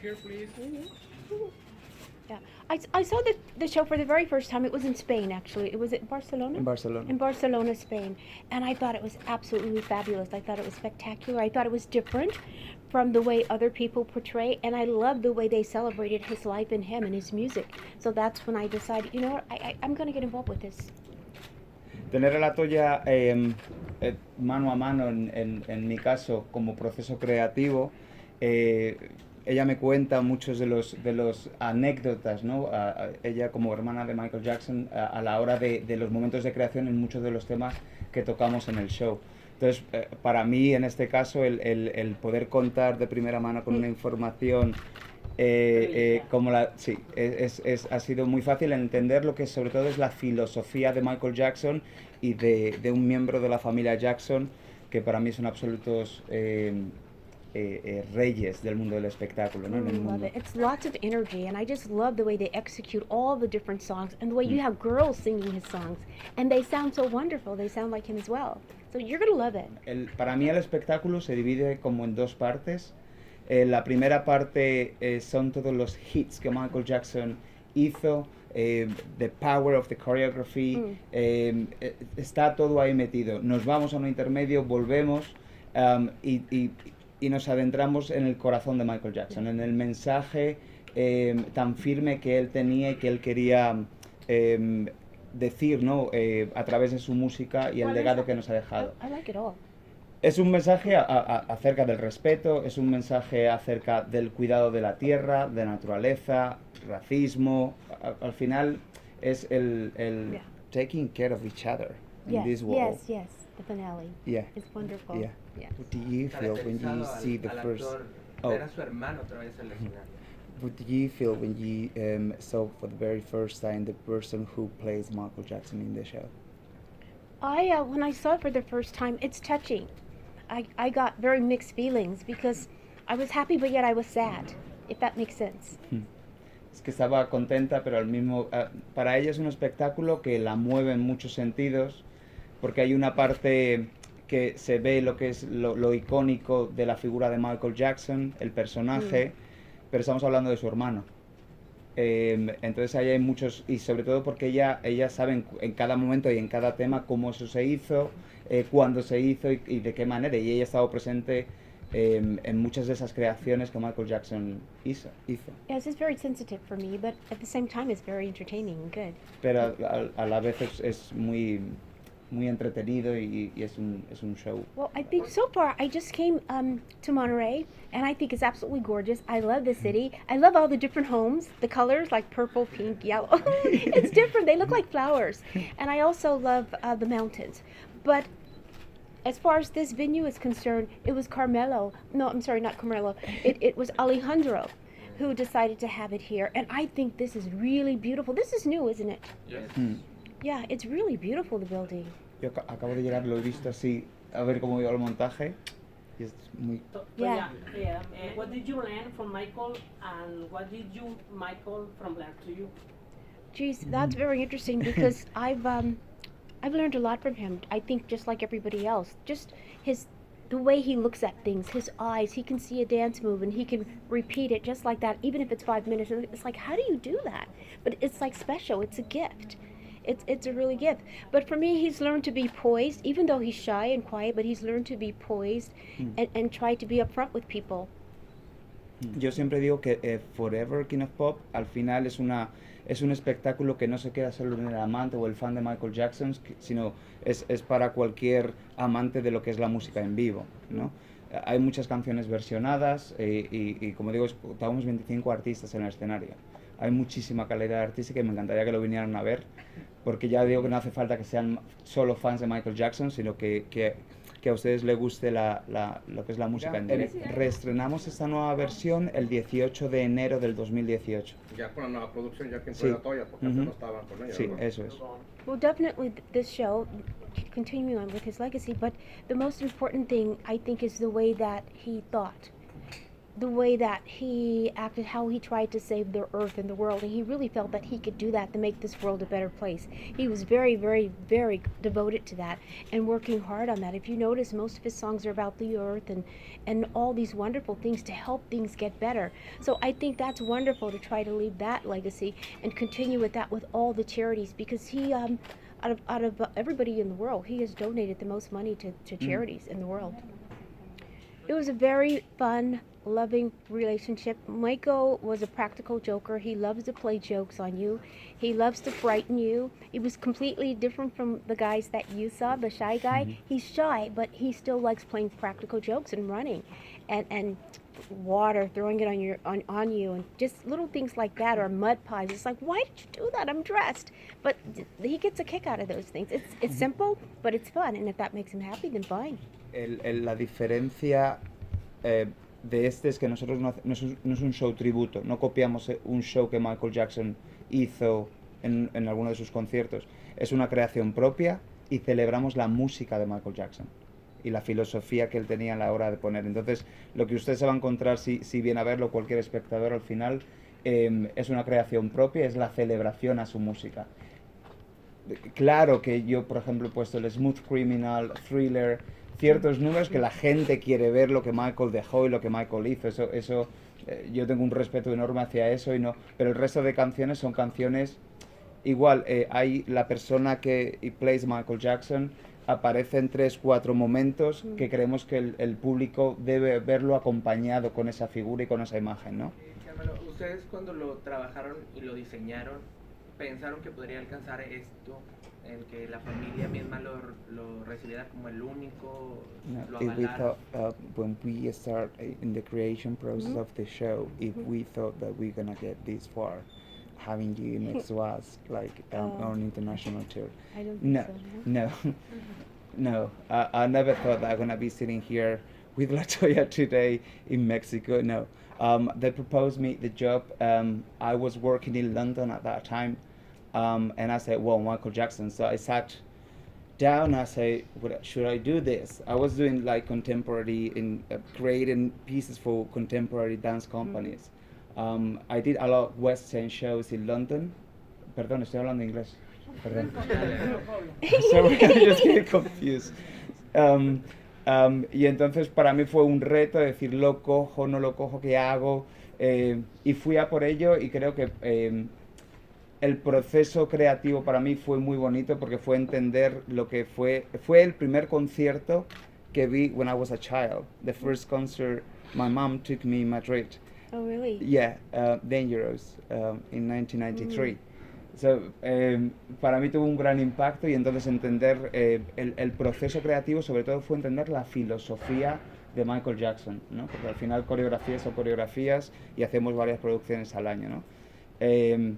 Here, please. Yeah, I saw the show for the very first time. It was in Spain, actually. It was at Barcelona? In Barcelona. In Barcelona, Spain. And I thought it was absolutely fabulous. I thought it was spectacular. I thought it was different from the way other people portray. And I loved the way they celebrated his life and him and his music. So that's when I decided, you know what, I'm going to get involved with this. Tener a la Toya mano a mano en mi caso como proceso creativo, ella me cuenta muchos de los anécdotas, ¿no? Ella como hermana de Michael Jackson a la hora de los momentos de creación en muchos de los temas que tocamos en el show. Entonces, para mí en este caso el poder contar de primera mano con una información como sí, ha sido muy fácil entender lo que sobre todo es la filosofía de Michael Jackson y de un miembro de la familia Jackson que para mí son absolutos reyes del mundo del espectáculo, ¿no? En el mundo. It's lots of energy, and I just love the way they execute all the different songs, and the way you have girls singing his songs, and they sound so wonderful. They sound like him as well. So you're going to love it. Para mí el espectáculo se divide como en dos partes. La primera parte son todos los hits que Michael Jackson hizo, the power of the choreography, está todo ahí metido. Nos vamos a un intermedio, volvemos y nos adentramos en el corazón de Michael Jackson, en el mensaje tan firme que él tenía y que él quería decir, ¿no? A través de su música y el legado que nos ha dejado. I like it all. Es un mensaje acerca del respeto, es un mensaje acerca del cuidado de la tierra, de la naturaleza, racismo. Al final es el taking care of each other in this world. Yes, the finale. Yeah. It's wonderful. Yeah. What do you feel when you see the first? Ver a su hermano otra vez en la final. What do you feel when you saw for the very first time the person who plays Michael Jackson in the show? When I saw it for the first time, it's touching. I got very mixed feelings because I was happy, but yet I was sad, if that makes sense. Es que estaba contenta, pero al mismo para ella es un espectáculo que la mueve en muchos sentidos, porque hay una parte que se ve lo que es lo icónico de la figura de Michael Jackson, el personaje, pero estamos hablando de su hermano. Entonces ahí hay muchos, y sobre todo porque ella sabe en cada momento y en cada tema cómo eso se hizo, cuándo se hizo y de qué manera, y ella ha estado presente en muchas de esas creaciones que Michael Jackson hizo. Yes, it's very sensitive for me, but at the same time it's very entertaining and good. Pero a la vez es muy entretenido y es un show. Well, I think so far I just came to Monterey, and I think it's absolutely gorgeous. I love the city. I love all the different homes, the colors like purple, pink, yellow. It's different. They look like flowers. And I also love the mountains. But as far as this venue is concerned, it was Carmelo. No, I'm sorry, not Carmelo. It was Alejandro who decided to have it here. And I think this is really beautiful. This is new, isn't it? Yes. Yeah, it's really beautiful, the building. Yo acabo de llegar, lo he visto así, a ver cómo iba el montaje. Y es muy... Yeah. What did you learn from Michael, and what did Michael learn to you? Geez, that's very interesting because I've learned a lot from him. I think just like everybody else, just the way he looks at things, his eyes. He can see a dance move and he can repeat it just like that, even if it's 5 minutes. And it's like, how do you do that? But it's like special. It's a gift. It's a really gift. But for me, he's learned to be poised, even though he's shy and quiet, but he's learned to be poised and try to be upfront with people. Yo siempre digo que Forever King of Pop al final es un espectáculo que no se queda solo en el amante o el fan de Michael Jackson, sino es para cualquier amante de lo que es la música en vivo, ¿no? Hay muchas canciones versionadas y como digo, estábamos 25 artistas en el escenario. Hay muchísima calidad artística y me encantaría que lo vinieran a ver, porque ya digo que no hace falta que sean solo fans de Michael Jackson, sino que a ustedes les guste lo que es la música en directo. Reestrenamos esta nueva versión el 18 de enero del 2018. Ya con la nueva producción, ya que entró la Toya, porque antes no estaban con ella. Sí, ¿no? eso es. Well, definitely this show, continuing on with his legacy, but the most important thing, I think, is the way that he thought. the way that he acted, how he tried to save the earth and the world, and he really felt that he could do that to make this world a better place. He was very, very, very devoted to that and working hard on that. If you notice, most of his songs are about the earth and all these wonderful things to help things get better. So I think that's wonderful to try to leave that legacy and continue with that with all the charities, because he out of everybody in the world, he has donated the most money to charities in the world. It was a very fun, loving relationship. Michael was a practical joker. He loves to play jokes on you. He loves to frighten you. He was completely different from the guys that you saw, the shy guy. He's shy, but he still likes playing practical jokes and running and water, throwing it on you, and just little things like that, or mud pies. It's like, why did you do that? I'm dressed. But he gets a kick out of those things. It's simple, but it's fun, and if that makes him happy, then fine. La diferencia de este es que nosotros no es un show tributo, no copiamos un show que Michael Jackson hizo en alguno de sus conciertos. Es una creación propia y celebramos la música de Michael Jackson y la filosofía que él tenía a la hora de poner. Entonces, lo que usted se va a encontrar si viene a verlo cualquier espectador al final, es una creación propia, es la celebración a su música. Claro que yo, por ejemplo, he puesto el Smooth Criminal, Thriller, ciertos números que la gente quiere ver lo que Michael dejó y lo que Michael hizo. Eso yo tengo un respeto enorme hacia eso, pero el resto de canciones son canciones igual. Hay la persona que plays Michael Jackson, aparece en 3-4 momentos que creemos que el público debe verlo acompañado con esa figura y con esa imagen, ¿no? Carmelo, ustedes cuando lo trabajaron y lo diseñaron, ¿pensaron que podría alcanzar esto, en que la familia misma lo recibiera como el único, lo If we avalara? thought, when we start in the creation process of the show, if we thought that we're gonna get this far, having you next to us, like on international tour. I don't think No, so. no, no. I never thought that I'm gonna be sitting here with Latoya today in Mexico. No. They proposed me the job. I was working in London at that time, and I said, well, Michael Jackson. So I sat down. I said, should I do this? I was doing like contemporary, creating pieces for contemporary dance companies. I did a lot of West End shows in London. Perdón, estoy hablando inglés. Perdón. Sorry, I just get confused. Y entonces para mí fue un reto decir, lo cojo, no lo cojo, ¿qué hago? Y fui a por ello, y creo que el proceso creativo para mí fue muy bonito, porque fue entender lo que fue el primer concierto que vi when I was a child. The first concert my mom took me in Madrid. Oh, really? Yeah, Dangerous, in 1993. So, para mí tuvo un gran impacto, y entonces entender el proceso creativo, sobre todo, fue entender la filosofía de Michael Jackson, ¿no? Porque al final coreografías son coreografías y hacemos varias producciones al año, ¿no? Y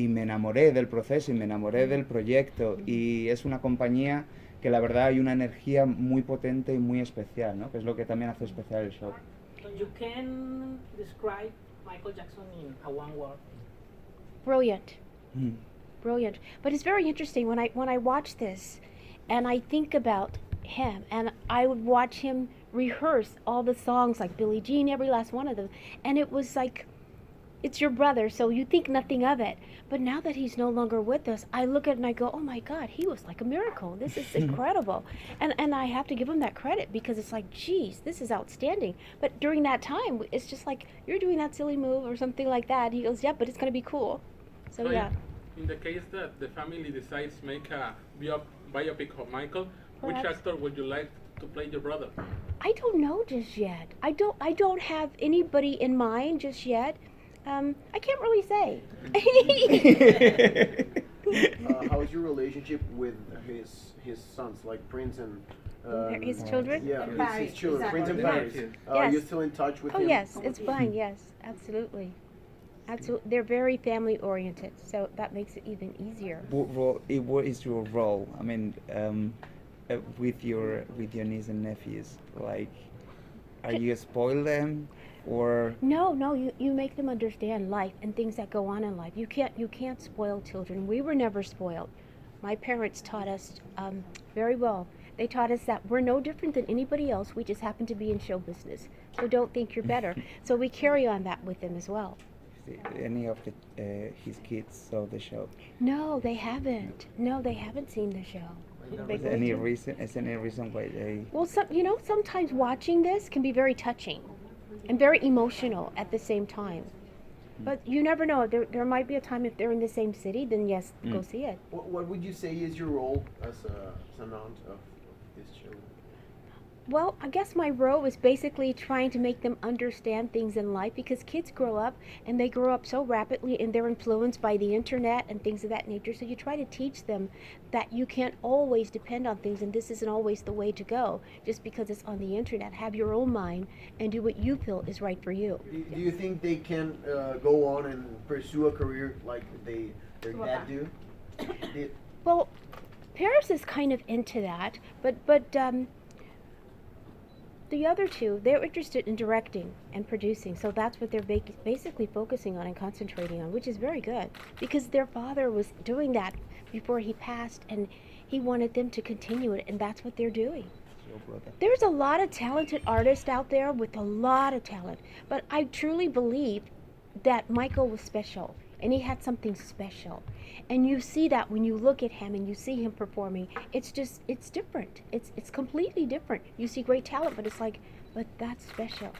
me enamoré del proceso y me enamoré del proyecto, y es una compañía que la verdad hay una energía muy potente y muy especial, ¿no? Que es lo que también hace especial el show. So you can describe Michael Jackson in a one word. Brilliant. Mm. Brilliant. But it's very interesting when I watch this and I think about him, and I would watch him rehearse all the songs, like Billie Jean, every last one of them, and it was like, it's your brother, so you think nothing of it. But now that he's no longer with us, I look at it and I go, oh my God, he was like a miracle. This is incredible. And I have to give him that credit, because it's like, geez, this is outstanding. But during that time, it's just like, you're doing that silly move or something like that. He goes, yeah, but it's going to be cool. So yeah. In the case that the family decides to make a biopic of Michael, which Perhaps. actor would you like to play your brother? I don't know just yet. I don't have anybody in mind just yet. I can't really say. How is your relationship with his sons, like Prince and His children? Yeah, Paris, his children, Prince and exactly. Paris. Yes. Are you still in touch with Oh him? yes, it's fine. Yes, absolutely. Absolutely, they're very family oriented, so that makes it even easier. What is your role? I mean, with your niece and nephews, like, are you spoil them, or? No, you make them understand life and things that go on in life. You can't spoil children. We were never spoiled. My parents taught us very well They taught us that we're no different than anybody else. We just happen to be in show business. So don't think you're better. So we carry on that with them as well. Any of his kids saw the show? No, they haven't. No, they haven't seen the show. They Is going any to? reason? Is any reason why they? Well, sometimes watching this can be very touching and very emotional at the same time. But you never know. There might be a time if they're in the same city, then yes, go see it. What would you say is your role as an aunt of this show? Well, I guess my role is basically trying to make them understand things in life because kids grow up and they grow up so rapidly and they're influenced by the internet and things of that nature. So you try to teach them that you can't always depend on things and this isn't always the way to go just because it's on the internet. Have your own mind and do what you feel is right for you. Do you think they can go on and pursue a career like their dad do? Well, Paris is kind of into that, but the other two, they're interested in directing and producing, so that's what they're basically focusing on and concentrating on, which is very good because their father was doing that before he passed and he wanted them to continue it, and that's what they're doing. There's a lot of talented artists out there with a lot of talent, but I truly believe that Michael was special and he had something special. And you see that when you look at him and you see him performing. It's different. It's completely different. You see great talent, but it's like, but that's special.